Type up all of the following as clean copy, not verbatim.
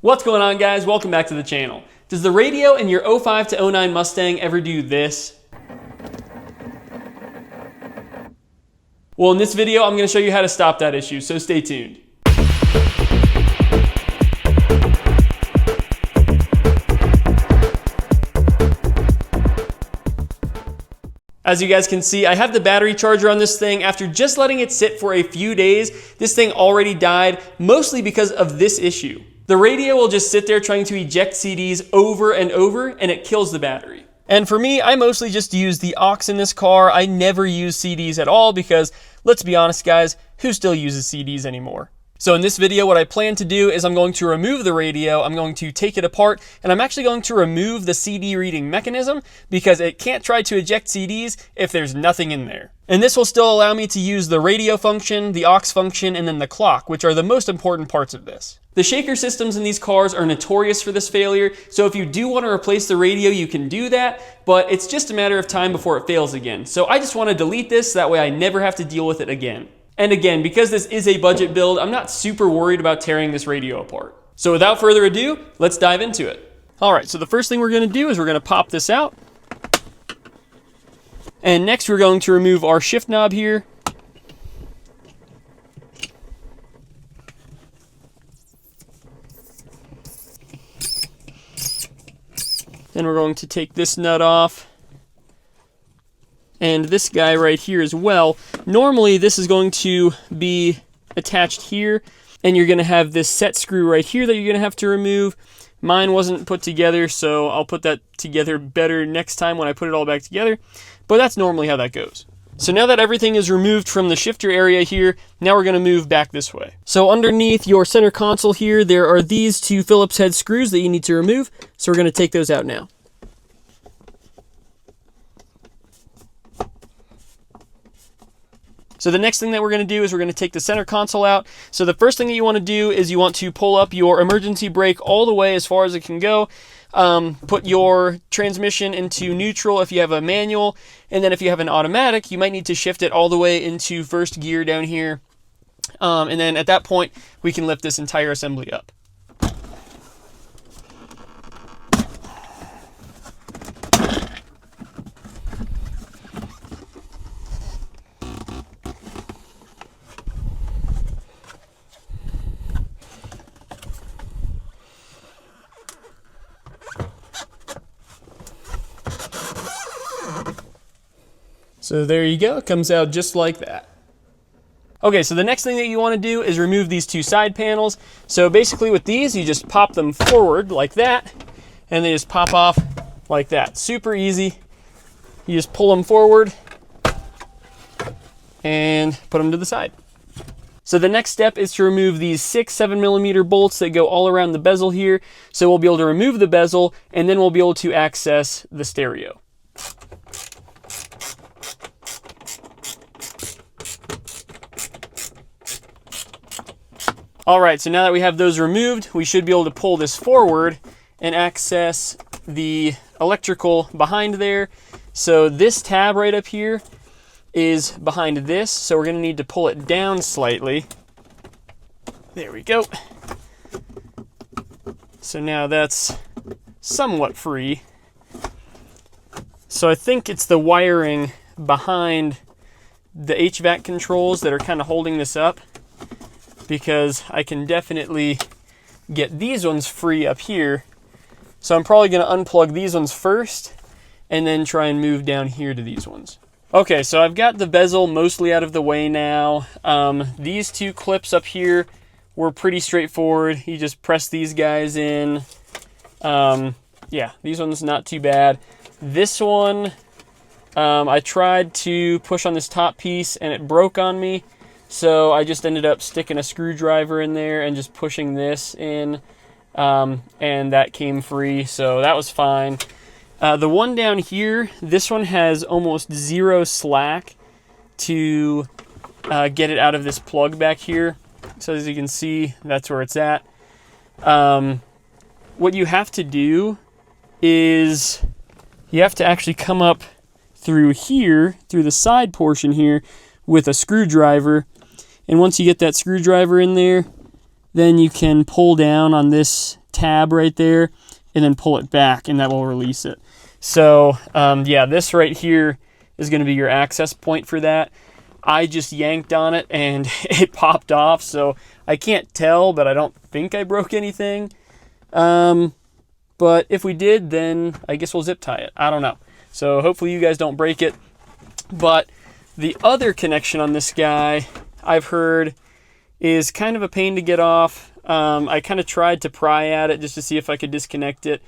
What's going on, guys? Welcome back to the channel. Does the radio in your 05 to 09 Mustang ever do this? Well, in this video, I'm going to show you how to stop that issue, so stay tuned. As you guys can see, I have the battery charger on this thing. After just letting it sit for a few days, this thing already died, mostly because of this issue. The radio will just sit there trying to eject CDs over and over, and it kills the battery. And for me, I mostly just use the aux in this car. I never use CDs at all because, let's be honest guys, who still uses CDs anymore? So in this video, what I plan to do is I'm going to remove the radio, I'm going to take it apart, and I'm actually going to remove the CD reading mechanism because it can't try to eject CDs if there's nothing in there. And this will still allow me to use the radio function, the aux function, and then the clock, which are the most important parts of this. The shaker systems in these cars are notorious for this failure, so if you do want to replace the radio, you can do that, but it's just a matter of time before it fails again. So I just want to delete this, that way I never have to deal with it again. And again, because this is a budget build, I'm not super worried about tearing this radio apart. So without further ado, let's dive into it. All right, so the first thing we're going to do is we're going to pop this out. And next we're going to remove our shift knob here. Then we're going to take this nut off. And this guy right here as well. Normally this is going to be attached here, and you're going to have this set screw right here that you're going to have to remove. Mine wasn't put together, so I'll put that together better next time when I put it all back together. But that's normally how that goes. So now that everything is removed from the shifter area here, now we're going to move back this way. So underneath your center console here, there are these two Phillips head screws that you need to remove. So we're going to take those out now. So the next thing that we're going to do is we're going to take the center console out. So the first thing that you want to do is you want to pull up your emergency brake all the way as far as it can go. Put your transmission into neutral if you have a manual, and then if you have an automatic, you might need to shift it all the way into first gear down here. And then at that point, we can lift this entire assembly up. So there you go, it comes out just like that. Okay, so the next thing that you want to do is remove these two side panels. So basically with these, you just pop them forward like that, and they just pop off like that. Super easy. You just pull them forward and put them to the side. So the next step is to remove these 6 7mm bolts that go all around the bezel here. So we'll be able to remove the bezel, and then we'll be able to access the stereo. All right, so now that we have those removed, we should be able to pull this forward and access the electrical behind there. So this tab right up here is behind this, so we're gonna need to pull it down slightly. There we go. So now that's somewhat free. So I think it's the wiring behind the HVAC controls that are kind of holding this up, because I can definitely get these ones free up here. So I'm probably going to unplug these ones first and then try and move down here to these ones. Okay, so I've got the bezel mostly out of the way now. These two clips up here were pretty straightforward. You just press these guys in. Yeah, these ones not too bad. This one, I tried to push on this top piece and it broke on me. So I just ended up sticking a screwdriver in there and just pushing this in, and that came free, so that was fine. The one down here, this one has almost zero slack to get it out of this plug back here. So as you can see, that's where it's at. What you have to do is you have to actually come up through here, through the side portion here, with a screwdriver. And once you get that screwdriver in there, then you can pull down on this tab right there and then pull it back, and that will release it. So yeah, this right here is going to be your access point for that. I just yanked on it and it popped off, so I can't tell, but I don't think I broke anything. But if we did, then I guess we'll zip tie it. I don't know. So hopefully you guys don't break it. But the other connection on this guy, I've heard, is kind of a pain to get off. I kind of tried to pry at it just to see if I could disconnect it,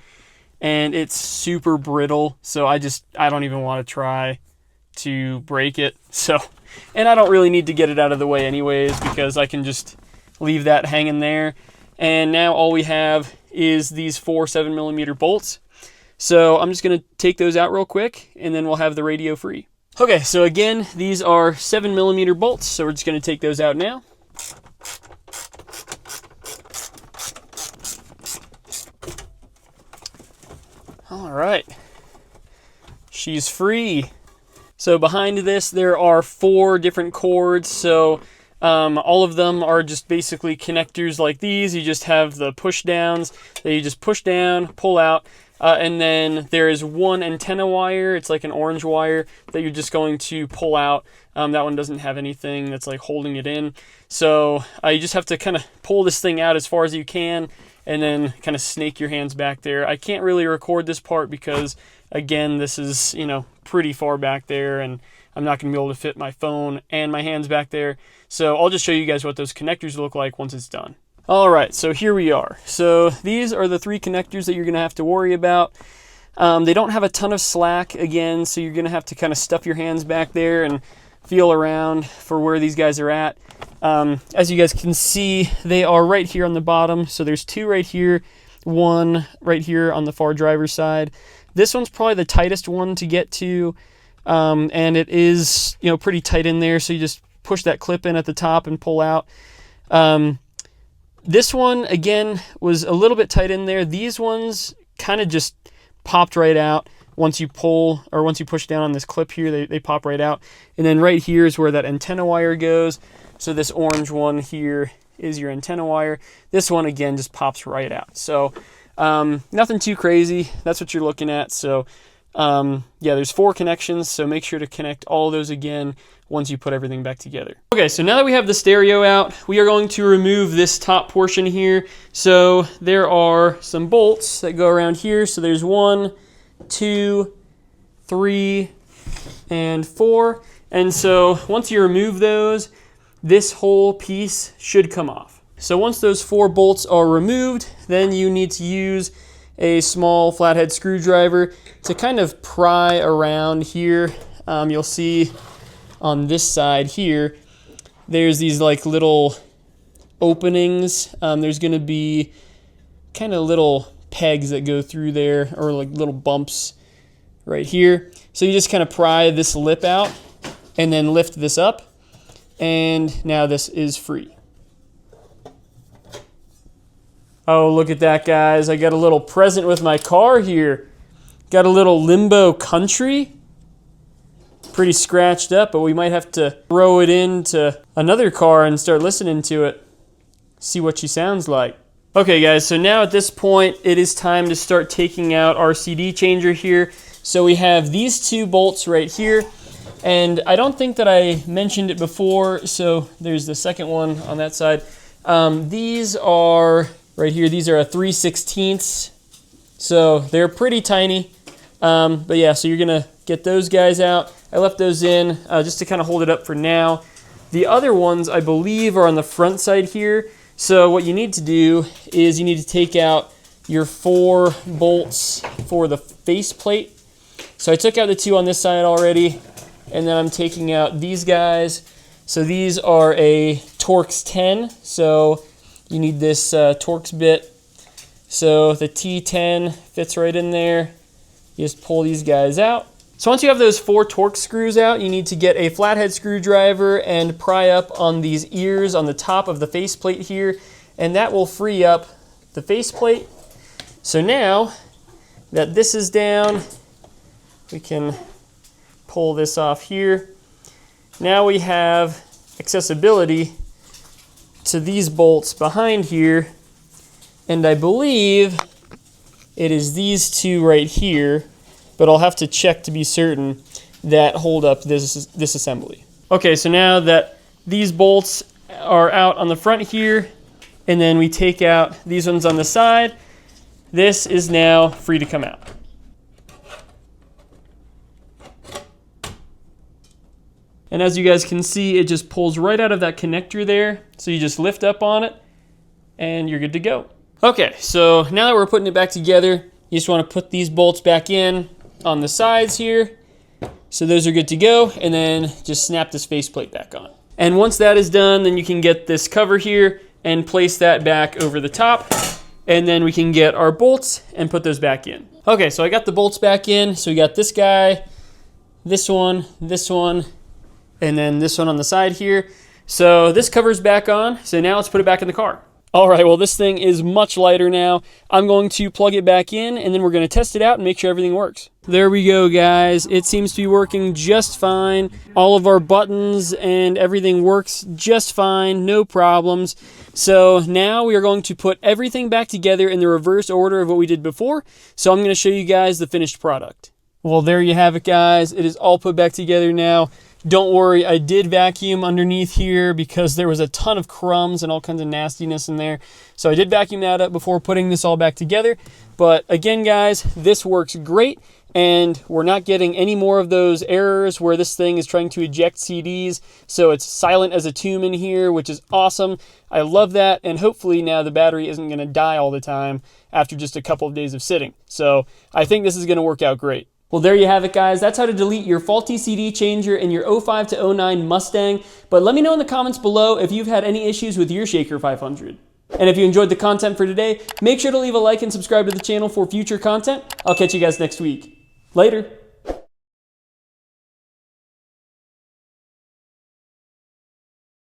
and it's super brittle, so I don't even want to try to break it. So, and I don't really need to get it out of the way anyways, because I can just leave that hanging there. And now all we have is these 4 7mm bolts. So I'm just going to take those out real quick, and then we'll have the radio free. Okay, so again, these are 7mm bolts, so we're just going to take those out now. All right, she's free. So behind this, there are 4 different cords. So all of them are just basically connectors like these. You just have the push downs that you just push down, pull out. And then there is one antenna wire. It's like an orange wire that you're just going to pull out. That one doesn't have anything that's like holding it in. So you just have to kind of pull this thing out as far as you can, and then kind of snake your hands back there. I can't really record this part because, again, this is, you know, pretty far back there, and I'm not going to be able to fit my phone and my hands back there. So I'll just show you guys what those connectors look like once it's done. All right, so here we are. So these are the 3 connectors that you're going to have to worry about. They don't have a ton of slack, again, so you're going to have to kind of stuff your hands back there and feel around for where these guys are at. As you guys can see, they are right here on the bottom. So there's 2 right here, 1 right here on the far driver's side. This one's probably the tightest one to get to, and it is, you know, pretty tight in there. So you just push that clip in at the top and pull out. This one, again, was a little bit tight in there. These ones kind of just popped right out. Once you pull, or once you push down on this clip here, they pop right out. And then right here is where that antenna wire goes. So this orange one here is your antenna wire. This one, again, just pops right out. So nothing too crazy. That's what you're looking at. So yeah, there's 4 connections, so make sure to connect all those again once you put everything back together. Okay, so now that we have the stereo out, we are going to remove this top portion here. So there are some bolts that go around here. So there's 1, 2, 3, and 4. And so once you remove those, this whole piece should come off. So once those 4 bolts are removed, then you need to use a small flathead screwdriver to kind of pry around here. You'll see on this side here, there's these like little openings. There's going to be kind of little pegs that go through there, or like little bumps right here. So you just kind of pry this lip out and then lift this up, and now this is free. Oh, look at that, guys. I got a little present with my car here. Got a little Limbo Country. Pretty scratched up, but we might have to throw it into another car and start listening to it. See what she sounds like. Okay, guys, so now at this point, it is time to start taking out our CD changer here. So we have these 2 bolts right here, and I don't think that I mentioned it before, so there's the second one on that side. These are right here. These are a 3/16, so they're pretty tiny. But yeah, so you're gonna get those guys out. I left those in just to kind of hold it up for now. The other ones, I believe, are on the front side here. So what you need to do is you need to take out your 4 bolts for the faceplate. So I took out the 2 on this side already, and then I'm taking out these guys. So these are a Torx 10, so you need this Torx bit. So the T10 fits right in there. You just pull these guys out. So once you have those 4 Torx screws out, you need to get a flathead screwdriver and pry up on these ears on the top of the faceplate here, and that will free up the faceplate. So now that this is down, we can pull this off here. Now we have accessibility to these bolts behind here, and I believe it is these two right here, but I'll have to check to be certain, that hold up this assembly. Okay, so now that these bolts are out on the front here, and then we take out these ones on the side, this is now free to come out. And as you guys can see, it just pulls right out of that connector there. So you just lift up on it and you're good to go. Okay, so now that we're putting it back together, you just want to put these bolts back in on the sides here. So those are good to go, and then just snap this faceplate back on. And once that is done, then you can get this cover here and place that back over the top, and then we can get our bolts and put those back in. Okay, so I got the bolts back in. So we got this guy, this one, and then this one on the side here. So this cover's back on, so now let's put it back in the car. All right, well, this thing is much lighter now. I'm going to plug it back in, and then we're going to test it out and make sure everything works. There we go, guys. It seems to be working just fine. All of our buttons and everything works just fine, no problems. So now we are going to put everything back together in the reverse order of what we did before. So I'm going to show you guys the finished product. Well, there you have it, guys. It is all put back together now. Don't worry, I did vacuum underneath here because there was a ton of crumbs and all kinds of nastiness in there. So I did vacuum that up before putting this all back together. But again, guys, this works great, and we're not getting any more of those errors where this thing is trying to eject CDs. So it's silent as a tomb in here, which is awesome. I love that, and hopefully now the battery isn't going to die all the time after just a couple of days of sitting. So I think this is going to work out great. Well, there you have it, guys. That's how to delete your faulty CD changer in your 05 to 09 Mustang. But let me know in the comments below if you've had any issues with your Shaker 500. And if you enjoyed the content for today, make sure to leave a like and subscribe to the channel for future content. I'll catch you guys next week. Later.